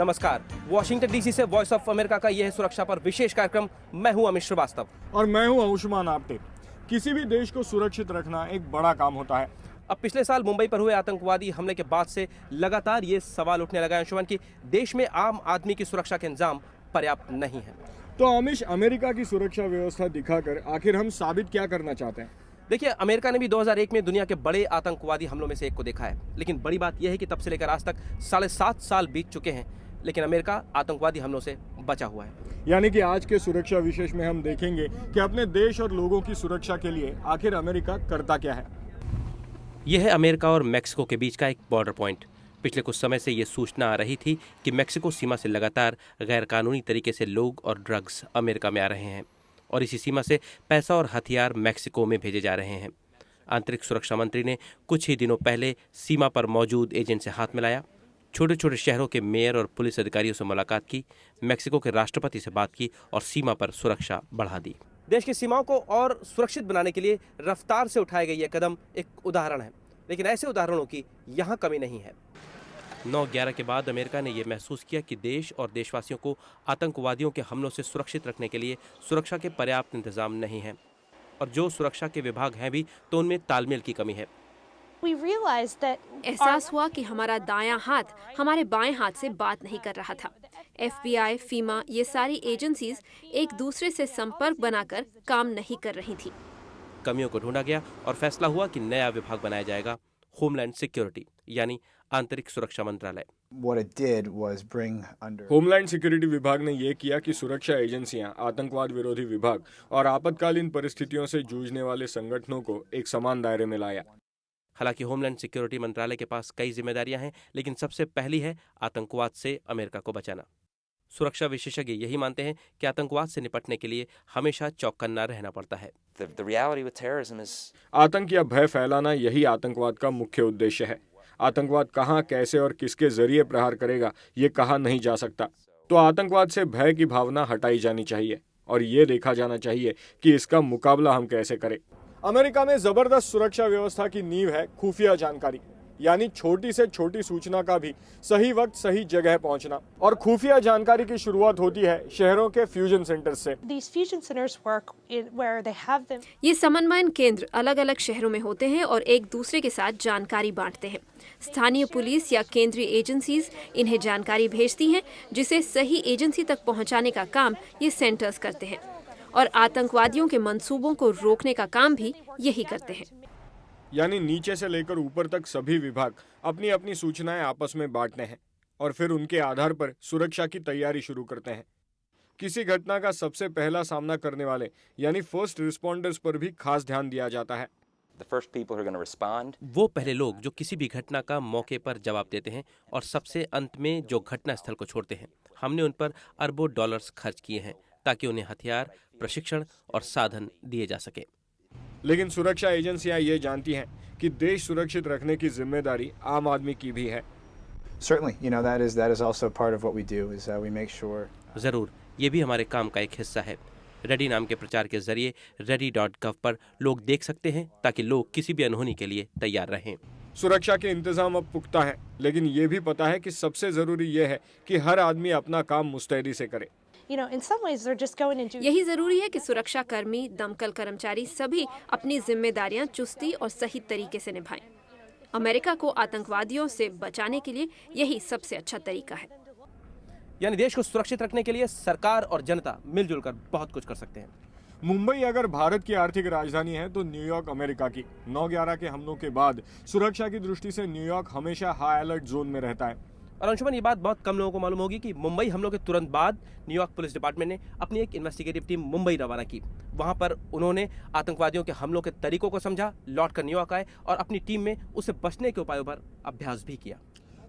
नमस्कार। Washington DC से voice of America का यह सुरक्षा पर विशेष कार्यक्रम। मैं हूं अमित श्रीवास्तव और मैं हूं आयुष्मान आप्टे। किसी भी देश को सुरक्षित रखना एक बड़ा काम होता है। अब पिछले साल मुंबई पर हुए आतंकवादी हमले के बाद से लगातार ये सवाल उठने लगा है अंशुमान कि देश में आम आदमी की सुरक्षा के इंतजाम पर्याप्त नहीं है। तो अमिश, अमेरिका की सुरक्षा व्यवस्था दिखाकर आखिर हम साबित क्या करना चाहते हैं? देखिए, अमेरिका ने भी 2001 में दुनिया के बड़े आतंकवादी हमलों में से एक को देखा है, लेकिन बड़ी बात यह है कि तब से लेकर आज तक 7.5 साल बीत चुके हैं, लेकिन अमेरिका आतंकवादी हमलों से बचा हुआ है। यानी कि आज के सुरक्षा विशेष में हम देखेंगे कि अपने देश और लोगों की सुरक्षा के लिए आखिर अमेरिका करता क्या है। यह है अमेरिका और मैक्सिको के बीच का एक बॉर्डर पॉइंट। पिछले कुछ समय से ये सूचना आ रही थी कि मैक्सिको सीमा से लगातार गैरकानूनी तरीके से लोग और ड्रग्स अमेरिका में आ रहे हैं और इसी सीमा से पैसा और हथियार मैक्सिको में भेजे जा रहे हैं। आंतरिक सुरक्षा मंत्री ने कुछ ही दिनों पहले सीमा पर मौजूद एजेंट से हाथ मिलाया, छोटे छोटे शहरों के मेयर और पुलिस अधिकारियों से मुलाकात की, मैक्सिको के राष्ट्रपति से बात की और सीमा पर सुरक्षा बढ़ा दी। देश की सीमाओं को और सुरक्षित बनाने के लिए रफ्तार से उठाए गए ये कदम एक उदाहरण है, लेकिन ऐसे उदाहरणों की यहाँ कमी नहीं है। 9/11 के बाद अमेरिका ने यह महसूस किया कि देश और देशवासियों को आतंकवादियों के हमलों से सुरक्षित रखने के लिए सुरक्षा के पर्याप्त इंतजाम नहीं है, और जो सुरक्षा के विभाग हैं भी तो उनमें तालमेल की कमी है। एहसास हुआ कि हमारा दायां हाथ हमारे बाएं हाथ से बात नहीं कर रहा था। FBI, फीमा, ये सारी एजेंसीज एक दूसरे से संपर्क बनाकर काम नहीं कर रही थी। कमियों को ढूंढा गया और फैसला हुआ कि नया विभाग बनाया जाएगा, होमलैंड सिक्योरिटी यानी आंतरिक सुरक्षा मंत्रालय। होमलैंड सिक्योरिटी विभाग ने यह किया कि सुरक्षा एजेंसियां, आतंकवाद विरोधी विभाग और आपातकालीन परिस्थितियों से जूझने वाले संगठनों को एक समान दायरे में लाया। हालांकि होमलैंड सिक्योरिटी मंत्रालय के पास कई जिम्मेदारियां हैं, लेकिन सबसे पहली है आतंकवाद से अमेरिका को बचाना। सुरक्षा विशेषज्ञ यही मानते हैं कि आतंकवाद से निपटने के लिए हमेशा चौकन्ना रहना पड़ता है। आतंक या भय फैलाना यही आतंकवाद का मुख्य उद्देश्य है। आतंकवाद कहां, कैसे और किसके जरिए प्रहार करेगा ये कहा नहीं जा सकता। तो आतंकवाद से भय की भावना हटाई जानी चाहिए और ये देखा जाना चाहिए कि इसका मुकाबला हम कैसे करें। अमेरिका में जबरदस्त सुरक्षा व्यवस्था की नींव है खुफिया जानकारी, यानी छोटी से छोटी सूचना का भी सही वक्त सही जगह पहुंचना। और खुफिया जानकारी की शुरुआत होती है शहरों के फ्यूजन सेंटर से। ये समन्वयन केंद्र अलग अलग शहरों में होते हैं और एक दूसरे के साथ जानकारी बांटते हैं। स्थानीय पुलिस या केंद्रीय एजेंसीज इन्हें जानकारी भेजती हैं, जिसे सही एजेंसी तक पहुंचाने का काम ये सेंटर्स करते हैं और आतंकवादियों के मंसूबों को रोकने का काम भी यही करते हैं। यानी नीचे से लेकर ऊपर तक सभी विभाग अपनी अपनी सूचनाएं आपस में बांटते हैं और फिर उनके आधार पर सुरक्षा की तैयारी शुरू करते हैं। किसी घटना का सबसे पहला सामना करने वाले यानी फर्स्ट रिस्पॉन्डर्स पर भी खास ध्यान दिया जाता है। वो पहले लोग जो किसी भी घटना का मौके पर जवाब देते हैं और सबसे अंत में जो घटना स्थल को छोड़ते हैं। हमने उन पर अरबों डॉलर्स खर्च किए हैं ताकि उन्हें हथियार, प्रशिक्षण और साधन दिए जा सके। लेकिन सुरक्षा एजेंसियां ये जानती हैं कि देश सुरक्षित रखने की जिम्मेदारी आम आदमी की भी है। जरूर, ये भी हमारे काम का एक हिस्सा है। रेडी नाम के प्रचार के जरिए ready.gov पर लोग देख सकते हैं ताकि लोग किसी भी अनहोनी के लिए तैयार रहें। सुरक्षा के इंतजाम अब पुख्ता है, लेकिन ये भी पता है कि सबसे जरूरी ये है कि हर आदमी अपना काम मुस्तैदी से करे। यही जरूरी है कि सुरक्षा कर्मी, दमकल कर्मचारी सभी अपनी जिम्मेदारियां चुस्ती और सही तरीके से निभाएं। अमेरिका को आतंकवादियों से बचाने के लिए यही सबसे अच्छा तरीका है। यानी देश को सुरक्षित रखने के लिए सरकार और जनता मिलजुल कर बहुत कुछ कर सकते हैं। मुंबई अगर भारत की आर्थिक राजधानी है तो न्यूयॉर्क अमेरिका की। 9/11 के हमलों के बाद सुरक्षा की दृष्टि से न्यूयॉर्क हमेशा हाई अलर्ट जोन में रहता है। और अंशुमान, ये बात बहुत कम लोगों को मालूम होगी कि मुंबई हमलों के तुरंत बाद न्यूयॉर्क पुलिस डिपार्टमेंट ने अपनी एक इन्वेस्टिगेटिव टीम मुंबई रवाना की। वहां पर उन्होंने आतंकवादियों के हमलों के तरीकों को समझा, लौटकर न्यूयॉर्क आए और अपनी टीम में उससे बचने के उपायों पर अभ्यास भी किया।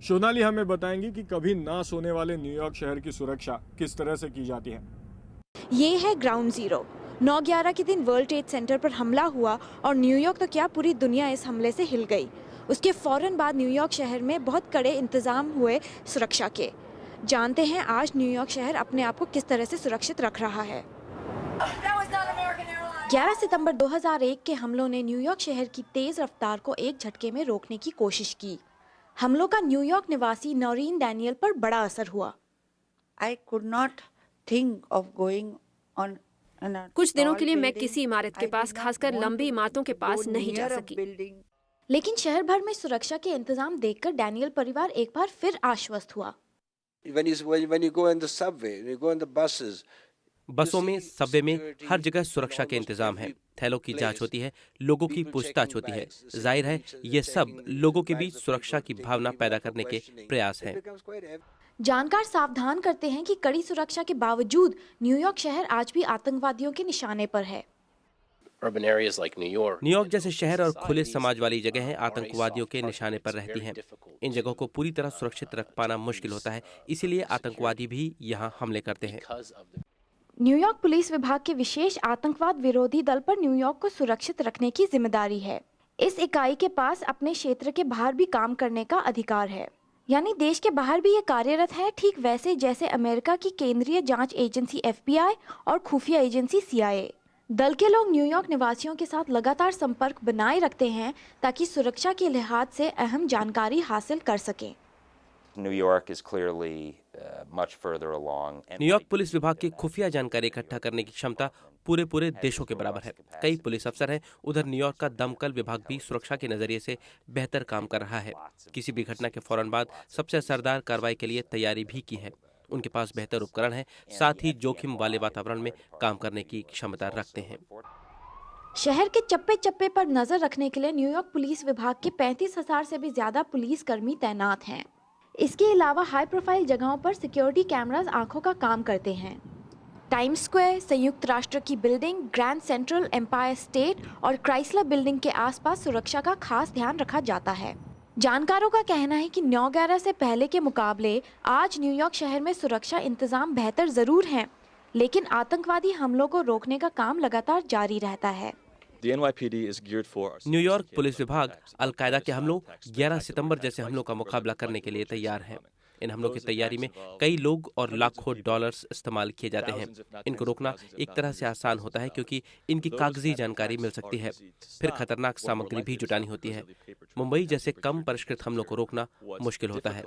सोनाली हमें बताएंगी कि कभी ना सोने वाले न्यूयॉर्क शहर की सुरक्षा किस तरह से की जाती है। ये है ग्राउंड जीरो। 9/11 के दिन वर्ल्ड ट्रेड सेंटर पर हमला हुआ और न्यूयॉर्क तो क्या, पूरी दुनिया इस हमले से हिल गई। उसके फौरन बाद न्यूयॉर्क शहर में बहुत कड़े इंतजाम हुए सुरक्षा के। जानते हैं आज न्यूयॉर्क शहर अपने आप को किस तरह से सुरक्षित रख रहा है। 11 सितंबर 2001 के हमलों ने न्यूयॉर्क शहर की तेज रफ्तार को एक झटके में रोकने की कोशिश की। हमलों का न्यूयॉर्क निवासी नौरीन डैनियल पर बड़ा असर हुआ। I could not think of going on a कुछ दिनों के लिए tall मैं building. किसी इमारत के I पास, did not खासकर want लंबी to इमारतों के पास go नहीं जा near a सकी। building. लेकिन शहर भर में सुरक्षा के इंतजाम देखकर डैनियल परिवार एक बार फिर आश्वस्त हुआ। When you go in the subway, when you go in the buses, बसों में, सबवे में हर जगह सुरक्षा के इंतजाम हैं। थैलों की जांच होती है, लोगों की पूछताछ होती है। जाहिर है ये सब लोगों के बीच सुरक्षा की भावना पैदा करने के प्रयास हैं। जानकार सावधान करते हैं कि कड़ी सुरक्षा के बावजूद न्यूयॉर्क शहर आज भी आतंकवादियों के निशाने पर है। न्यूयॉर्क जैसे शहर और खुले समाज वाली जगहें आतंकवादियों के निशाने पर रहती हैं। इन जगहों को पूरी तरह सुरक्षित रख पाना मुश्किल होता है, इसीलिए आतंकवादी भी यहाँ हमले करते हैं। न्यूयॉर्क पुलिस विभाग के विशेष आतंकवाद विरोधी दल पर न्यूयॉर्क को सुरक्षित रखने की जिम्मेदारी है। इस इकाई के पास अपने क्षेत्र के बाहर भी काम करने का अधिकार है, यानी देश के बाहर भी ये कार्यरत है, ठीक वैसे जैसे अमेरिका की केंद्रीय जांच एजेंसी FBI और खुफिया एजेंसी CIA। दल के लोग न्यूयॉर्क निवासियों के साथ लगातार संपर्क बनाए रखते हैं ताकि सुरक्षा के लिहाज से अहम जानकारी हासिल कर सकें। न्यूयॉर्क पुलिस विभाग की खुफिया जानकारी इकट्ठा करने की क्षमता पूरे देशों के बराबर है। कई पुलिस अफसर हैं। उधर न्यूयॉर्क का दमकल विभाग भी सुरक्षा के नजरिए से बेहतर काम कर रहा है। किसी भी घटना के फौरन बाद सबसे असरदार कार्रवाई के लिए तैयारी भी की है। उनके पास बेहतर उपकरण है, साथ ही जोखिम वाले वातावरण में काम करने की क्षमता रखते हैं। शहर के चप्पे चप्पे पर नजर रखने के लिए न्यूयॉर्क पुलिस विभाग के 35,000 से भी ज्यादा पुलिस कर्मी तैनात हैं। इसके अलावा हाई प्रोफाइल जगहों पर सिक्योरिटी कैमरास आंखों का काम करते हैं। टाइम्स स्क्वायर, संयुक्त राष्ट्र की building, Grand Central, Empire State और क्राइसलर बिल्डिंग के आसपास सुरक्षा का खास ध्यान रखा जाता है। जानकारों का कहना है कि 9/11 से पहले के मुकाबले आज न्यूयॉर्क शहर में सुरक्षा इंतजाम बेहतर जरूर हैं, लेकिन आतंकवादी हमलों को रोकने का काम लगातार जारी रहता है। न्यूयॉर्क पुलिस विभाग अलकायदा के हमलों, 11 सितंबर जैसे हमलों का मुकाबला करने के लिए तैयार है। इन हमलों की तैयारी में कई लोग और लाखों डॉलर्स इस्तेमाल किए जाते हैं। इनको रोकना एक तरह से आसान होता है क्योंकि इनकी कागजी जानकारी मिल सकती है, फिर खतरनाक सामग्री भी जुटानी होती है। मुंबई जैसे कम परिष्कृत हमलों को रोकना मुश्किल होता है।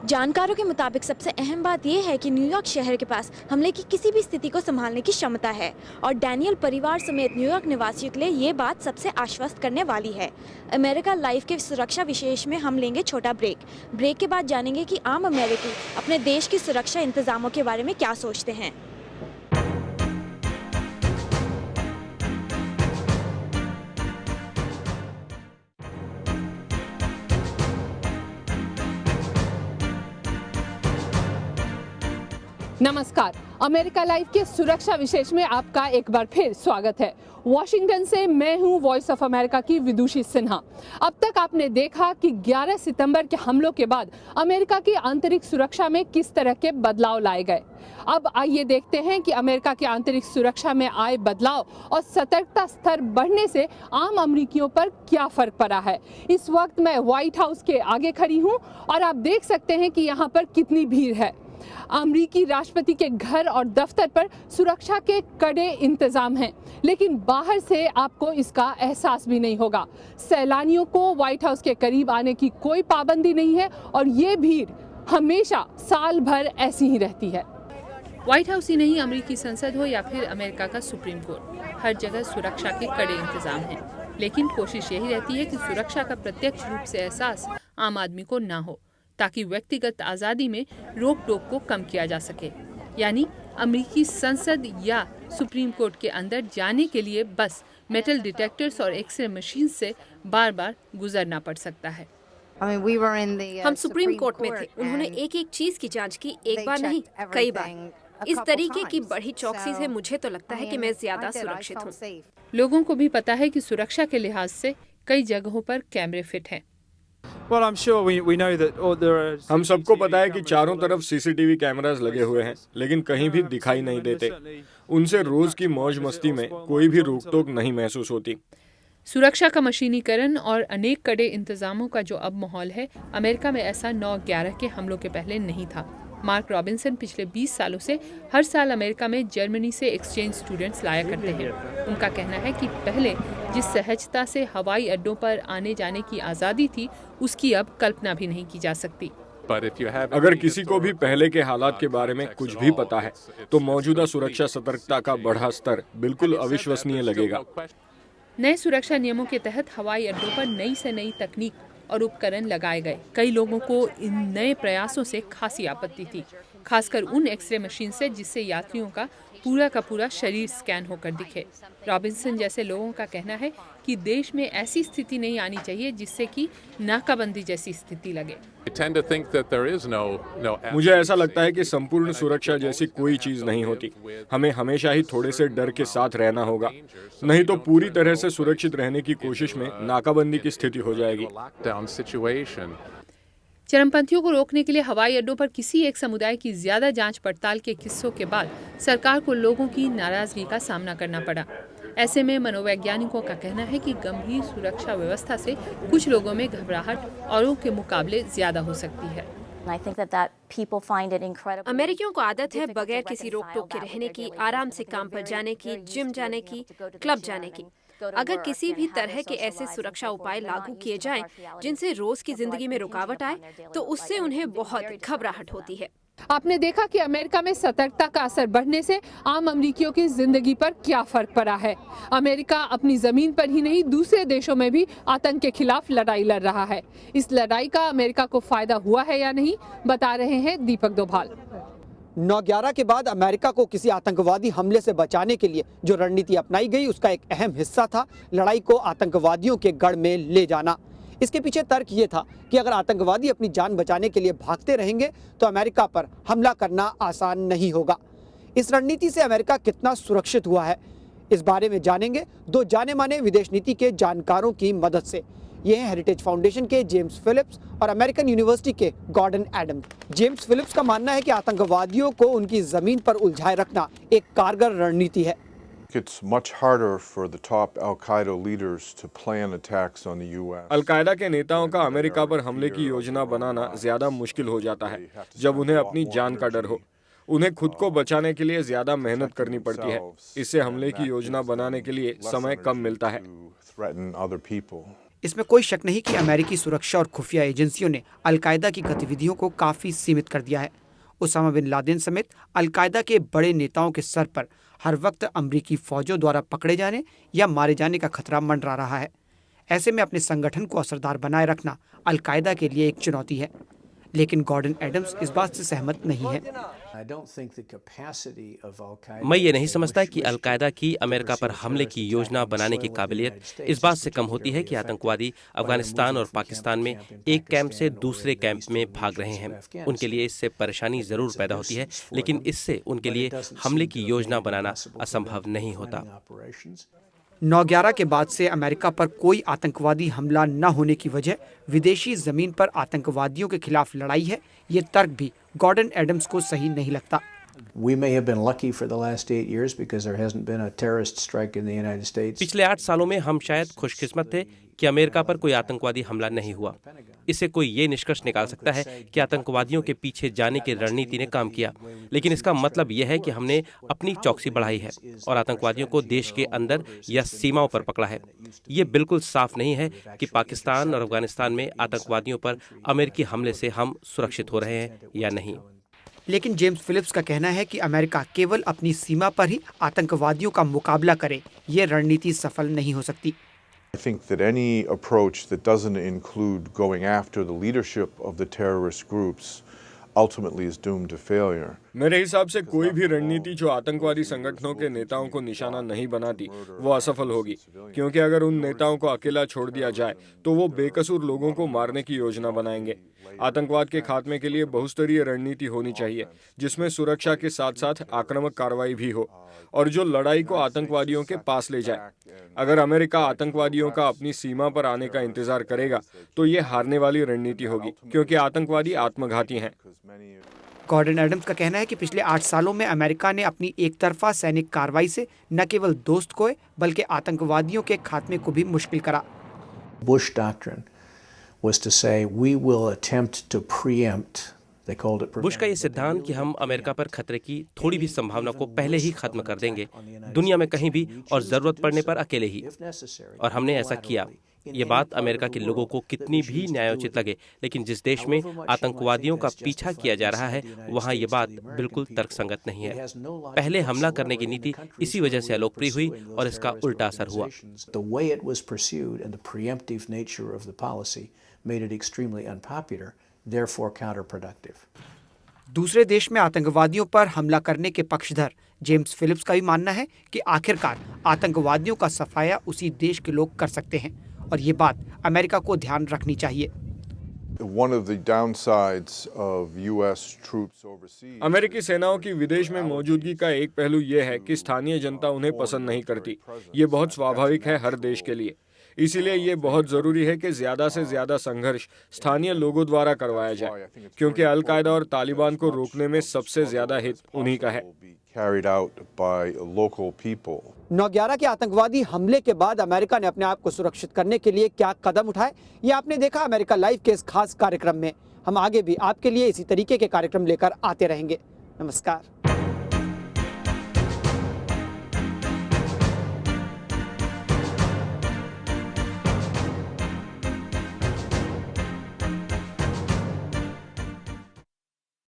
जानकारों के मुताबिक सबसे अहम बात यह है कि न्यूयॉर्क शहर के पास हमले की किसी भी स्थिति को संभालने की क्षमता है और डैनियल परिवार समेत न्यूयॉर्क निवासियों के लिए ये बात सबसे आश्वस्त करने वाली है। अमेरिका लाइव के सुरक्षा विशेष में हम लेंगे छोटा ब्रेक के बाद जानेंगे कि आम अमेरिकी अपने देश की सुरक्षा इंतजामों के बारे में क्या सोचते हैं। नमस्कार, अमेरिका लाइव के सुरक्षा विशेष में आपका एक बार फिर स्वागत है। वॉशिंगटन से मैं हूं वॉइस ऑफ अमेरिका की विदुषी सिन्हा। अब तक आपने देखा कि 11 सितंबर के हमलों के बाद अमेरिका की आंतरिक सुरक्षा में किस तरह के बदलाव लाए गए। अब आइए देखते हैं कि अमेरिका की आंतरिक सुरक्षा में आए बदलाव और सतर्कता स्तर बढ़ने से आम अमेरिकियों पर क्या फर्क पड़ा है। इस वक्त मैं व्हाइट हाउस के आगे खड़ी हूं और आप देख सकते हैं कि यहाँ पर कितनी भीड़ है। अमेरिकी राष्ट्रपति के घर और दफ्तर पर सुरक्षा के कड़े इंतजाम हैं, लेकिन बाहर से आपको इसका एहसास भी नहीं होगा। सैलानियों को व्हाइट हाउस के करीब आने की कोई पाबंदी नहीं है और ये भीड़ हमेशा साल भर ऐसी ही रहती है। व्हाइट हाउस ही नहीं, अमेरिकी संसद हो या फिर अमेरिका का सुप्रीम कोर्ट, हर जगह सुरक्षा के कड़े इंतजाम हैं। लेकिन कोशिश यही रहती है कि सुरक्षा का प्रत्यक्ष रूप से एहसास आम आदमी को ना हो, ताकि व्यक्तिगत आज़ादी में रोक टोक को कम किया जा सके। यानी अमेरिकी संसद या सुप्रीम कोर्ट के अंदर जाने के लिए बस मेटल डिटेक्टर्स और एक्सरे मशीन से बार बार गुजरना पड़ सकता है। हम सुप्रीम कोर्ट में थे। उन्होंने एक एक चीज की जांच की, एक बार नहीं कई बार। इस तरीके की बढ़ी चौकसी से मुझे तो लगता है कि मैं ज्यादा सुरक्षित हूँ। लोगों को भी पता है कि सुरक्षा के लिहाज से कई जगहों पर कैमरे फिट हैं। हम सबको पता है कि चारों तरफ CCTV कैमरास लगे हुए हैं, लेकिन कहीं भी दिखाई नहीं देते। उनसे रोज की मौज मस्ती में कोई भी रोक टोक नहीं महसूस होती। सुरक्षा का मशीनीकरण और अनेक कड़े इंतजामों का जो अब माहौल है, अमेरिका में ऐसा 9/11 के हमलों के पहले नहीं था। मार्क रॉबिन्सन पिछले 20 सालों से हर साल अमेरिका में जर्मनी से एक्सचेंज स्टूडेंट्स लाया करते हैं। उनका कहना है कि पहले जिस सहजता से हवाई अड्डों पर आने जाने की आज़ादी थी, उसकी अब कल्पना भी नहीं की जा सकती। अगर किसी को भी पहले के हालात के बारे में कुछ भी पता है तो मौजूदा सुरक्षा सतर्कता का बढ़ा स्तर बिल्कुल अविश्वसनीय लगेगा। नए सुरक्षा नियमों के तहत हवाई अड्डों पर नई से नई तकनीक और उपकरण लगाए गए। कई लोगों को इन नए प्रयासों से खासी आपत्ति थी, खासकर उन एक्सरे मशीन से जिससे यात्रियों का पूरा शरीर स्कैन होकर दिखे। रॉबिन्सन जैसे लोगों का कहना है कि देश में ऐसी स्थिति नहीं आनी चाहिए जिससे कि नाकाबंदी जैसी स्थिति लगे। मुझे ऐसा लगता है कि संपूर्ण सुरक्षा जैसी कोई चीज नहीं होती। हमें हमेशा ही थोड़े से डर के साथ रहना होगा, नहीं तो पूरी तरह से सुरक्षित रहने की कोशिश में नाकाबंदी की स्थिति हो जाएगी। चरमपंथियों को रोकने के लिए हवाई अड्डों पर किसी एक समुदाय की ज्यादा जांच पड़ताल के किस्सों के बाद सरकार को लोगों की नाराजगी का सामना करना पड़ा। ऐसे में मनोवैज्ञानिकों का कहना है कि गंभीर सुरक्षा व्यवस्था से कुछ लोगों में घबराहट औरों के मुकाबले ज्यादा हो सकती है। अमेरिकियों को आदत है बगैर किसी रोक टोक के रहने की, आराम से काम पर जाने की, जिम जाने की, क्लब जाने की। अगर किसी भी तरह के ऐसे सुरक्षा उपाय लागू किए जाएं जिनसे रोज की जिंदगी में रुकावट आए तो उससे उन्हें बहुत घबराहट होती है। आपने देखा कि अमेरिका में सतर्कता का असर बढ़ने से आम अमेरिकियों की जिंदगी पर क्या फर्क पड़ा है। अमेरिका अपनी जमीन पर ही नहीं दूसरे देशों में भी आतंक के खिलाफ लड़ाई लड़ रहा है। इस लड़ाई का अमेरिका को फायदा हुआ है या नहीं, बता रहे हैं दीपक दोभाल। 9/11 के बाद अमेरिका को किसी आतंकवादी हमले से बचाने के लिए जो रणनीति अपनाई गई उसका एक अहम हिस्सा था लड़ाई को आतंकवादियों के गढ़ में ले जाना। इसके पीछे तर्क ये था कि अगर आतंकवादी अपनी जान बचाने के लिए भागते रहेंगे तो अमेरिका पर हमला करना आसान नहीं होगा। इस रणनीति से अमेरिका कितना सुरक्षित हुआ है, इस बारे में जानेंगे दो जाने माने विदेश नीति के जानकारों की मदद से। ये हैं हेरिटेज फाउंडेशन के जेम्स फिलिप्स और अमेरिकन यूनिवर्सिटी के गॉर्डन एडम्स। जेम्स फिलिप्स का मानना है कि आतंकवादियों को उनकी जमीन पर उलझाए रखना एक कारगर रणनीति है। It's much harder for the top Al-Qaeda leaders to plan attacks on the US. Al Qaeda के नेताओं का अमेरिका पर हमले की योजना बनाना ज्यादा मुश्किल हो जाता है जब उन्हें अपनी जान का डर हो। उन्हें खुद को बचाने के लिए ज्यादा मेहनत करनी पड़ती है। इससे हमले की योजना बनाने के लिए समय कम मिलता है। इसमें कोई शक नहीं कि अमेरिकी सुरक्षा और खुफिया एजेंसियों ने अल-कायदा की गतिविधियों को काफी सीमित कर दिया है। उसामा बिन लादेन समेत अल-कायदा के बड़े नेताओं के सर पर हर वक्त अमरीकी फौजों द्वारा पकड़े जाने या मारे जाने का खतरा मंडरा रहा है। ऐसे में अपने संगठन को असरदार बनाए रखना अल-कायदा के लिए एक चुनौती है। लेकिन गॉर्डन एडम्स इस बात से सहमत नहीं है। मैं ये नहीं समझता कि अल-कायदा की अमेरिका पर हमले की योजना बनाने की काबिलियत इस बात से कम होती है कि आतंकवादी अफगानिस्तान और पाकिस्तान में एक कैंप से दूसरे कैंप में भाग रहे हैं। उनके लिए इससे परेशानी जरूर पैदा होती है, लेकिन इससे उनके लिए हमले की योजना बनाना असंभव नहीं होता। 9/11 के बाद से अमेरिका पर कोई आतंकवादी हमला न होने की वजह विदेशी जमीन पर आतंकवादियों के खिलाफ लड़ाई है। ये तर्क भी गॉर्डन एडम्स को सही नहीं लगता। पिछले 8 सालों में हम शायद खुशकिस्मत थे कि अमेरिका पर कोई आतंकवादी हमला नहीं हुआ। इससे कोई ये निष्कर्ष निकाल सकता है कि आतंकवादियों के पीछे जाने की रणनीति ने काम किया, लेकिन इसका मतलब यह है कि हमने अपनी चौकसी बढ़ाई है और आतंकवादियों को देश के अंदर या सीमाओं पर पकड़ा है। ये बिल्कुल साफ नहीं है कि पाकिस्तान और अफगानिस्तान में आतंकवादियों पर अमेरिकी हमले से हम सुरक्षित हो रहे हैं या नहीं। लेकिन जेम्स फिलिप्स का कहना है कि अमेरिका केवल अपनी सीमा पर ही आतंकवादियों का मुकाबला करे, ये रणनीति सफल नहीं हो सकती। I think that any approach that doesn't include going after the leadership of the terrorist groups ultimately is doomed to failure. मेरे हिसाब से कोई भी रणनीति जो आतंकवादी संगठनों के नेताओं को निशाना नहीं बनाती वो असफल होगी, क्योंकि अगर उन नेताओं को अकेला छोड़ दिया जाए तो वो बेकसूर लोगों को मारने की योजना बनाएंगे। आतंकवाद के खात्मे के लिए बहुस्तरीय रणनीति होनी चाहिए जिसमें सुरक्षा के साथ साथ आक्रामक कार्रवाई भी हो और जो लड़ाई को आतंकवादियों के पास ले जाए। अगर अमेरिका आतंकवादियों का अपनी सीमा पर आने का इंतजार करेगा तो ये हारने वाली रणनीति होगी, क्योंकि आतंकवादी आत्मघाती हैं। गॉर्डन एडम्स का कहना है कि पिछले 8 सालों में अमेरिका ने अपनी एक तरफा सैनिक कार्रवाई से न केवल दोस्त खोए बल्कि आतंकवादियों के खात्मे को भी मुश्किल करा। Bush doctrine was to say we will attempt to preempt. They called it Bush का ये सिद्धांत कि हम अमेरिका पर खतरे की थोड़ी भी संभावना को पहले ही खत्म कर देंगे, दुनिया में कहीं भी और जरूरत पड़ने पर अकेले ही, और हमने ऐसा किया। ये बात अमेरिका के लोगों को कितनी भी न्यायोचित लगे, लेकिन जिस देश में आतंकवादियों का पीछा किया जा रहा है वहाँ ये बात बिल्कुल तर्कसंगत नहीं है। पहले हमला करने की नीति इसी वजह से अलोकप्रिय हुई और इसका उल्टा असर हुआ। दूसरे देश में आतंकवादियों पर हमला करने के पक्षधर जेम्स फिलिप्स का भी मानना है कि आखिरकार आतंकवादियों का सफाया उसी देश के लोग कर सकते हैं और ये बात अमेरिका को ध्यान रखनी चाहिए। अमेरिकी सेनाओं की विदेश में मौजूदगी का एक पहलू यह है कि स्थानीय जनता उन्हें पसंद नहीं करती। ये बहुत स्वाभाविक है हर देश के लिए। इसीलिए ये बहुत जरूरी है कि ज्यादा से ज्यादा संघर्ष स्थानीय लोगों द्वारा करवाया जाए, क्योंकि अल-कायदा और तालिबान को रोकने में सबसे ज्यादा हित उन्हीं का है। 9/11 के आतंकवादी हमले के बाद अमेरिका ने अपने आप को सुरक्षित करने के लिए क्या कदम उठाए, ये आपने देखा अमेरिका लाइव के इस खास कार्यक्रम में। हम आगे भी आपके लिए इसी तरीके के कार्यक्रम लेकर आते रहेंगे। नमस्कार।